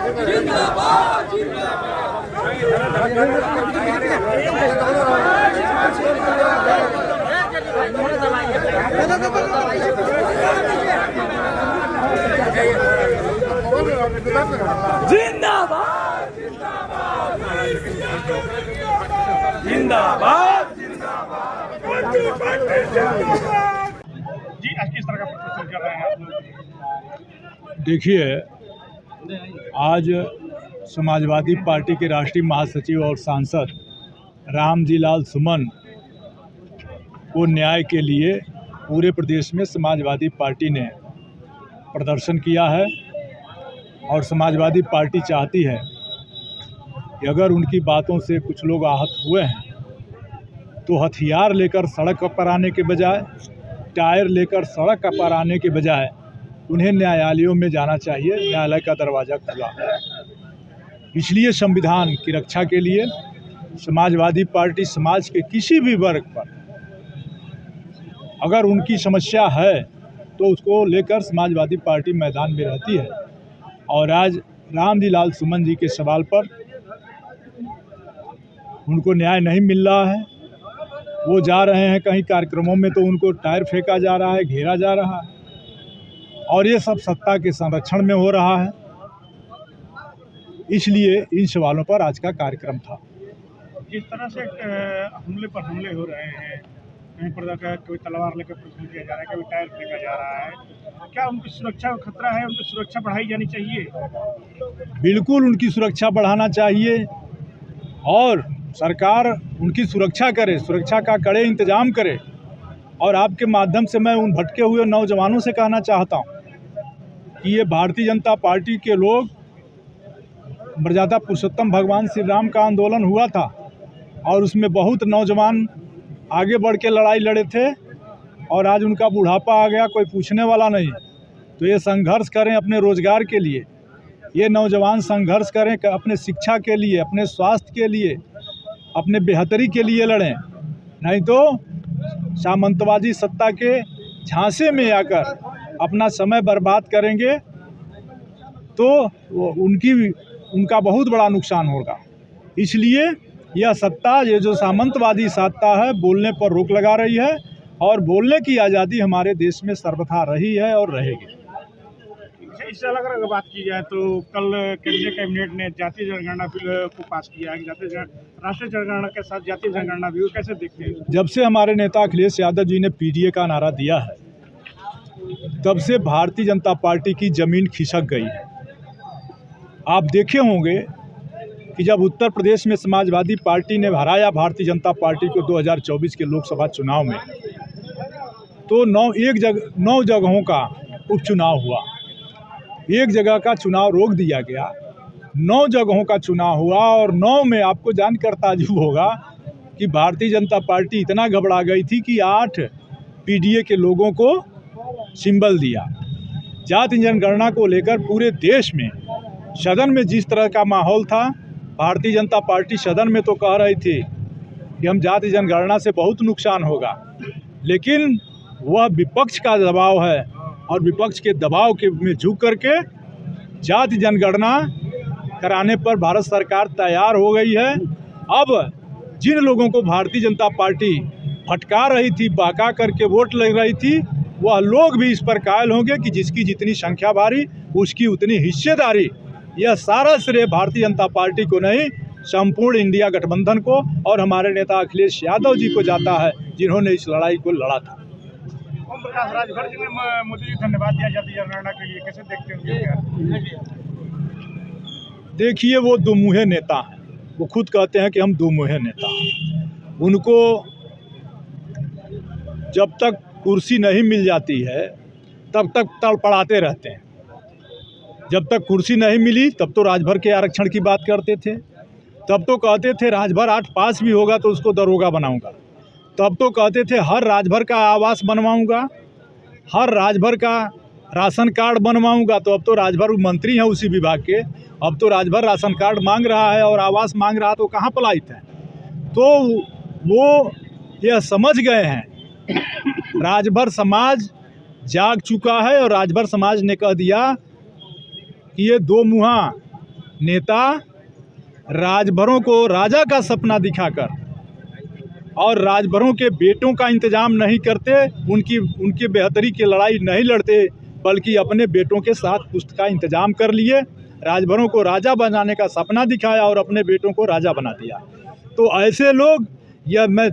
जिंदाबाद जिंदाबाद जी, आज किस तरह का प्रदर्शन कर रहे हैं आप लोग? देखिए, आज समाजवादी पार्टी के राष्ट्रीय महासचिव और सांसद रामजी लाल सुमन को न्याय के लिए पूरे प्रदेश में समाजवादी पार्टी ने प्रदर्शन किया है और समाजवादी पार्टी चाहती है कि अगर उनकी बातों से कुछ लोग आहत हुए हैं तो हथियार लेकर सड़क पर आने के बजाय, टायर लेकर सड़क पर आने के बजाय उन्हें न्यायालयों में जाना चाहिए। न्यायालय का दरवाज़ा खुला है। इसलिए संविधान की रक्षा के लिए समाजवादी पार्टी समाज के किसी भी वर्ग पर अगर उनकी समस्या है तो उसको लेकर समाजवादी पार्टी मैदान में रहती है। और आज रामजी लाल सुमन जी के सवाल पर उनको न्याय नहीं मिल रहा है। वो जा रहे हैं कहीं कार्यक्रमों में तो उनको टायर फेंका जा रहा है, घेरा जा रहा है और ये सब सत्ता के संरक्षण में हो रहा है। इसलिए इन सवालों पर आज का कार्यक्रम था। जिस तरह से हमले पर हमले हो रहे हैं, कहीं पर कोई तलवार लेकर प्रदर्शन किया जा रहा है, कभी टायर फेंका जा रहा है, क्या उनकी सुरक्षा का खतरा है? उनकी सुरक्षा बढ़ाई जानी चाहिए। बिल्कुल उनकी सुरक्षा बढ़ाना चाहिए और सरकार उनकी सुरक्षा करे, सुरक्षा का कड़े इंतजाम करे। और आपके माध्यम से मैं उन भटके हुए नौजवानों से कहना चाहता हूँ कि ये भारतीय जनता पार्टी के लोग, मर्यादा पुरुषोत्तम भगवान श्री राम का आंदोलन हुआ था और उसमें बहुत नौजवान आगे बढ़ के लड़ाई लड़े थे और आज उनका बुढ़ापा आ गया, कोई पूछने वाला नहीं। तो ये संघर्ष करें अपने रोजगार के लिए, ये नौजवान संघर्ष करें अपने शिक्षा के लिए, अपने स्वास्थ्य के लिए, अपने बेहतरी के लिए लड़ें। नहीं तो सामंतवादी सत्ता के झांसे में आकर अपना समय बर्बाद करेंगे तो उनका बहुत बड़ा नुकसान होगा। इसलिए यह सत्ता, ये जो सामंतवादी सत्ता है, बोलने पर रोक लगा रही है और बोलने की आज़ादी हमारे देश में सर्वथा रही है और रहेगी। इससे अलग अगर बात की जाए तो कल केंद्रीय कैबिनेट ने जातीय जनगणना बिल को पास किया है। राष्ट्रीय जनगणना के साथ जातीय जनगणना बिल कैसे देखते हैं? जब से हमारे नेता अखिलेश यादव जी ने पीडीए का नारा दिया है तब से भारतीय जनता पार्टी की जमीन खिसक गई है। आप देखे होंगे कि जब उत्तर प्रदेश में समाजवादी पार्टी ने हराया भारतीय जनता पार्टी को 2024 के लोकसभा चुनाव में, तो 9 जगहों का उपचुनाव हुआ। एक जगह का चुनाव रोक दिया गया, 9 जगहों का चुनाव हुआ और 9 में आपको जानकर ताज्जुब होगा कि भारतीय जनता पार्टी इतना घबरा गई थी कि 8 पीडीए के लोगों को सिंबल दिया। जाति जनगणना को लेकर पूरे देश में सदन में जिस तरह का माहौल था, भारतीय जनता पार्टी सदन में तो कह रही थी कि हम जाति जनगणना से बहुत नुकसान होगा, लेकिन वह विपक्ष का दबाव है और विपक्ष के दबाव के में झुक करके जाति जनगणना कराने पर भारत सरकार तैयार हो गई है। अब जिन लोगों को भारतीय जनता पार्टी भटका रही थी, बहका करके वोट ले रही थी, वह लोग भी इस पर कायल होंगे कि जिसकी जितनी संख्या भारी उसकी उतनी हिस्सेदारी। यह सारा श्रेय भारतीय जनता पार्टी को नहीं, संपूर्ण इंडिया गठबंधन को और हमारे नेता अखिलेश यादव जी को जाता है, जिन्होंने इस लड़ाई को लड़ा था। ओम प्रकाश राजभर जी ने मोदी जी धन्यवाद दिया जातीय जनगणना के लिए, कैसे देखते हैं? देखिए, वो दुमुहे नेता हैं, वो खुद कहते हैं कि हम दुमुहे नेता हैं। उनको जब तक कुर्सी नहीं मिल जाती है तब तक तड़पड़ाते रहते हैं। जब तक कुर्सी नहीं मिली तब तो राजभर के आरक्षण की बात करते थे, तब तो कहते थे राजभर 8 पास भी होगा तो उसको दरोगा बनाऊंगा, तब तो कहते थे हर राजभर का आवास बनवाऊंगा, हर राजभर का राशन कार्ड बनवाऊंगा। तो अब तो राजभर मंत्री हैं उसी विभाग के, अब तो राजभर राशन कार्ड मांग रहा है और आवास मांग रहा है, तो कहाँ पलायित है? तो वो यह समझ गए हैं, राजभर समाज जाग चुका है और राजभर समाज ने कह दिया कि ये दो मुहा नेता राजभरों को राजा का सपना दिखाकर और राजभरों के बेटों का इंतजाम नहीं करते, उनकी बेहतरी की लड़ाई नहीं लड़ते, बल्कि अपने बेटों के साथ पुष्ट का इंतजाम कर लिए, राजभरों को राजा बनाने का सपना दिखाया और अपने बेटों को राजा बना दिया। तो ऐसे लोग, यह मैं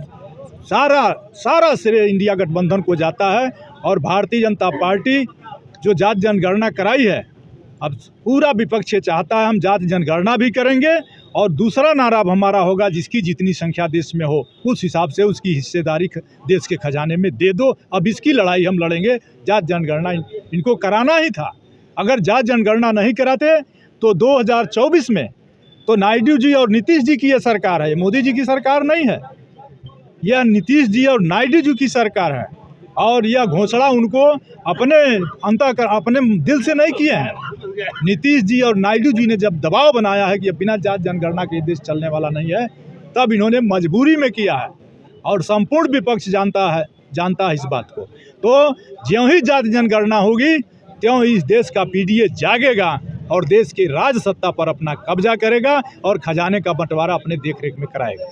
सारा श्रेय इंडिया गठबंधन को जाता है। और भारतीय जनता पार्टी जो जाति जनगणना कराई है, अब पूरा विपक्ष चाहता है हम जाति जनगणना भी करेंगे और दूसरा नारा हमारा होगा, जिसकी जितनी संख्या देश में हो उस हिसाब से उसकी हिस्सेदारी देश के खजाने में दे दो। अब इसकी लड़ाई हम लड़ेंगे। जाति जनगणना इनको कराना ही था। अगर जाति जनगणना नहीं कराते तो 2024 में तो नायडू जी और नीतीश जी की यह सरकार है, मोदी जी की सरकार नहीं है। यह नीतीश जी और नायडू जी की सरकार है और यह घोषणा उनको अपने दिल से नहीं किए हैं। नीतीश जी और नायडू जी ने जब दबाव बनाया है कि बिना जाति जनगणना के देश चलने वाला नहीं है, तब इन्होंने मजबूरी में किया है और संपूर्ण विपक्ष जानता है इस बात को। तो ज्यों ही जाति जनगणना होगी त्यों इस देश का पीडीए जागेगा और देश की राज सत्ता पर अपना कब्जा करेगा और खजाने का बंटवारा अपने देखरेख में कराएगा।